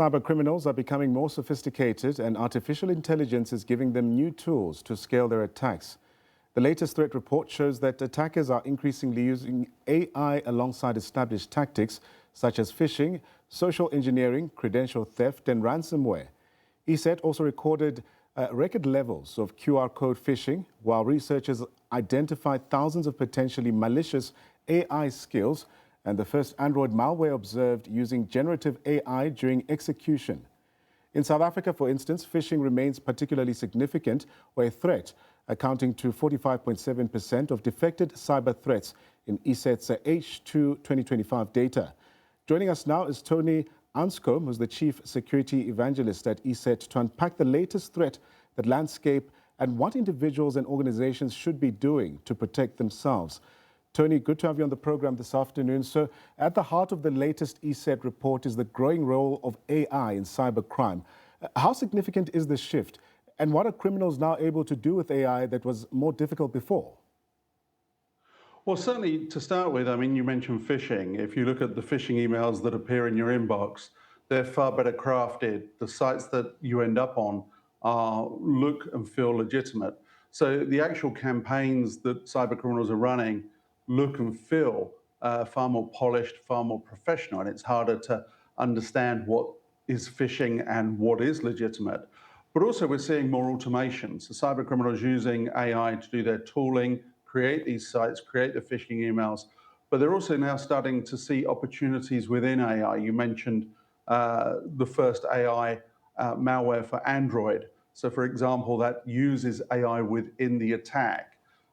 Cybercriminals are becoming more sophisticated, and artificial intelligence is giving them new tools to scale their attacks. The latest threat report shows that attackers are increasingly using AI alongside established tactics such as phishing, social engineering, credential theft, and ransomware. ESET also recorded record levels of QR code phishing, while researchers identified thousands of potentially malicious AI skills and the first Android malware observed using generative AI during execution. In South Africa, for instance, phishing remains particularly significant, where a threat accounting to 45.7% of detected cyber threats in ESET's H2 2025 data. Joining us now is Tony Anscombe, who's the Chief Security Evangelist at ESET, to unpack the latest threat, the landscape, and what individuals and organizations should be doing to protect themselves. Tony, good to have you on the program this afternoon. So at the heart of the latest ESET report is the growing role of AI in cybercrime. How significant is this shift? And what are criminals now able to do with AI that was more difficult before? Well, certainly to start with, I mean, you mentioned phishing. If you look at the phishing emails that appear in your inbox, they're far better crafted. The sites that you end up on look and feel legitimate. So the actual campaigns that cybercriminals are running look and feel far more polished, far more professional, and it's harder to understand what is phishing and what is legitimate. But also we're seeing more automation. So cybercriminals using AI to do their tooling, create these sites, create the phishing emails, but they're also now starting to see opportunities within AI. You mentioned the first AI malware for Android. So for example, that uses AI within the attack.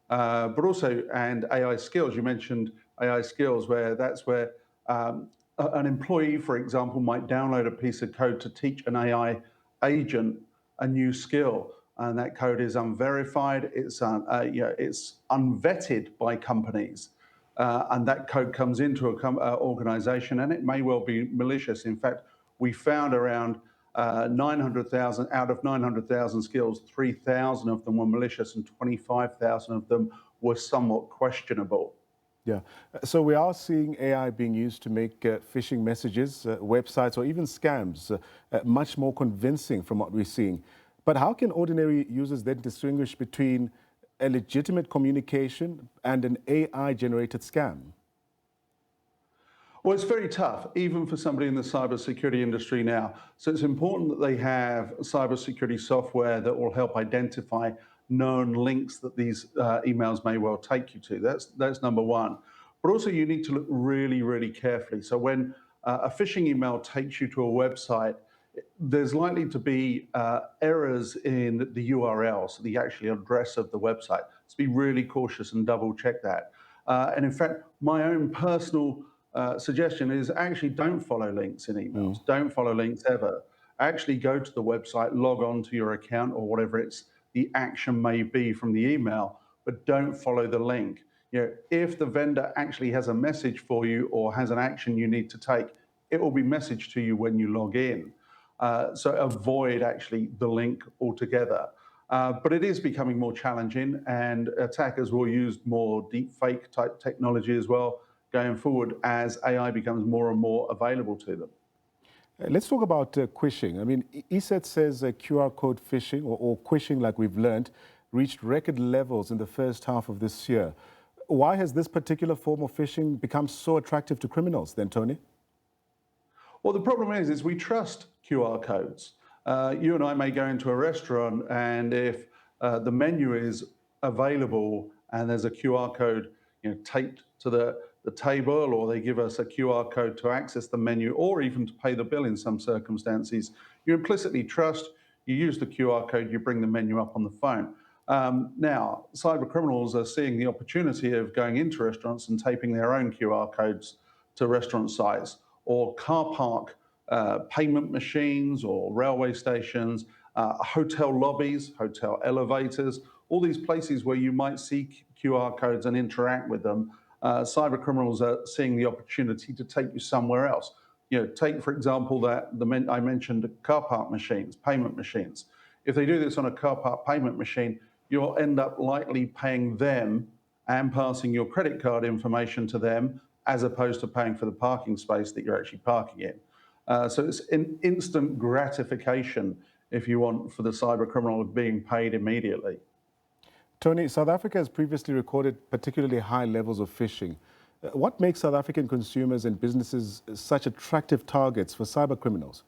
But also, and AI skills, you mentioned AI skills, where that's where an employee, for example, might download a piece of code to teach an AI agent a new skill. And that code is unverified, it's unvetted by companies. And that code comes into an organization and it may well be malicious. In fact, we found around 900,000 out of 900,000 skills, 3,000 of them were malicious and 25,000 of them were somewhat questionable. Yeah, so we are seeing AI being used to make phishing messages, websites, or even scams much more convincing from what we're seeing. But how can ordinary users then distinguish between a legitimate communication and an AI-generated scam? Well, it's very tough, even for somebody in the cybersecurity industry now. So it's important that they have cybersecurity software that will help identify known links that these emails may well take you to. That's number one. But also you need to look really, really carefully. So when a phishing email takes you to a website, there's likely to be errors in the URL, so the actual address of the website. So be really cautious and double check that. And in fact, my own personal suggestion is actually don't follow links in emails. Don't follow links ever. Actually go to the website, log on to your account or whatever the action may be from the email, but don't follow the link. You know, if the vendor actually has a message for you or has an action you need to take, it will be messaged to you when you log in. So avoid actually the link altogether. But it is becoming more challenging, and attackers will use more deep fake type technology as well going forward as AI becomes more and more available to them. Let's talk about quishing. I mean, ESET says QR code phishing, or quishing like we've learned, reached record levels in the first half of this year. Why has this particular form of phishing become so attractive to criminals then, Tony? Well, the problem is we trust QR codes. You and I may go into a restaurant, and if the menu is available and there's a QR code, taped to the table, or they give us a QR code to access the menu, or even to pay the bill in some circumstances, you implicitly trust, you use the QR code, you bring the menu up on the phone. Now, cyber criminals are seeing the opportunity of going into restaurants and taping their own QR codes to restaurant sites, or car park payment machines, or railway stations, hotel lobbies, hotel elevators, all these places where you might see QR codes and interact with them. Cyber criminals are seeing the opportunity to take you somewhere else. Take, for example, I mentioned car park machines, payment machines. If they do this on a car park payment machine, you'll end up likely paying them and passing your credit card information to them, as opposed to paying for the parking space that you're actually parking in. So it's an instant gratification, if you want, for the cyber criminal of being paid immediately. Tony, South Africa has previously recorded particularly high levels of phishing. What makes South African consumers and businesses such attractive targets for cyber criminals?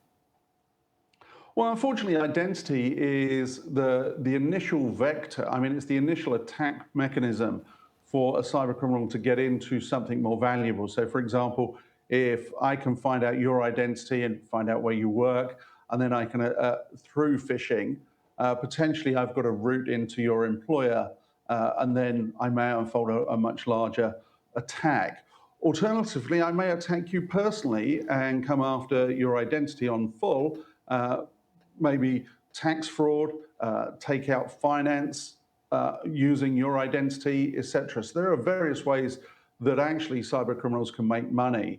Well, unfortunately, identity is the initial vector. I mean, it's the initial attack mechanism for a cyber criminal to get into something more valuable. So, for example, if I can find out your identity and find out where you work, and then I can, through phishing, potentially I've got a route into your employer, and then I may unfold a much larger attack. Alternatively, I may attack you personally and come after your identity on full, maybe tax fraud, take out finance using your identity, etc. So there are various ways that actually cyber criminals can make money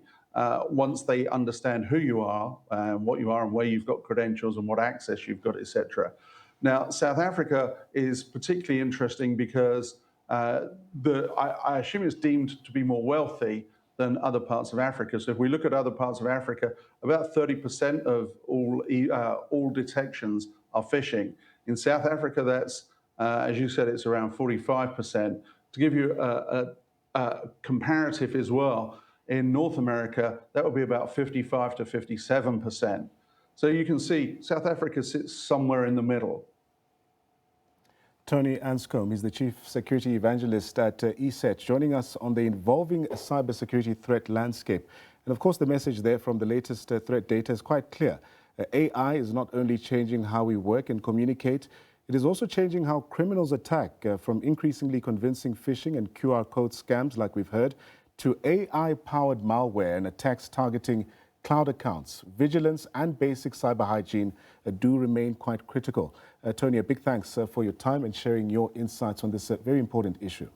once they understand who you are, what you are, and where you've got credentials and what access you've got, etc. Now, South Africa is particularly interesting because I assume it's deemed to be more wealthy than other parts of Africa. So if we look at other parts of Africa, about 30% of all detections are phishing. In South Africa, that's, as you said, it's around 45%. To give you a comparative as well, in North America, that would be about 55 to 57%. So you can see South Africa sits somewhere in the middle. Tony Anscombe is the Chief Security Evangelist at ESET, joining us on the evolving cybersecurity threat landscape. And of course, the message there from the latest threat data is quite clear. AI is not only changing how we work and communicate, it is also changing how criminals attack, from increasingly convincing phishing and QR code scams, like we've heard, to AI-powered malware and attacks targeting cloud accounts. Vigilance and basic cyber hygiene do remain quite critical. Tony, a big thanks for your time and sharing your insights on this very important issue.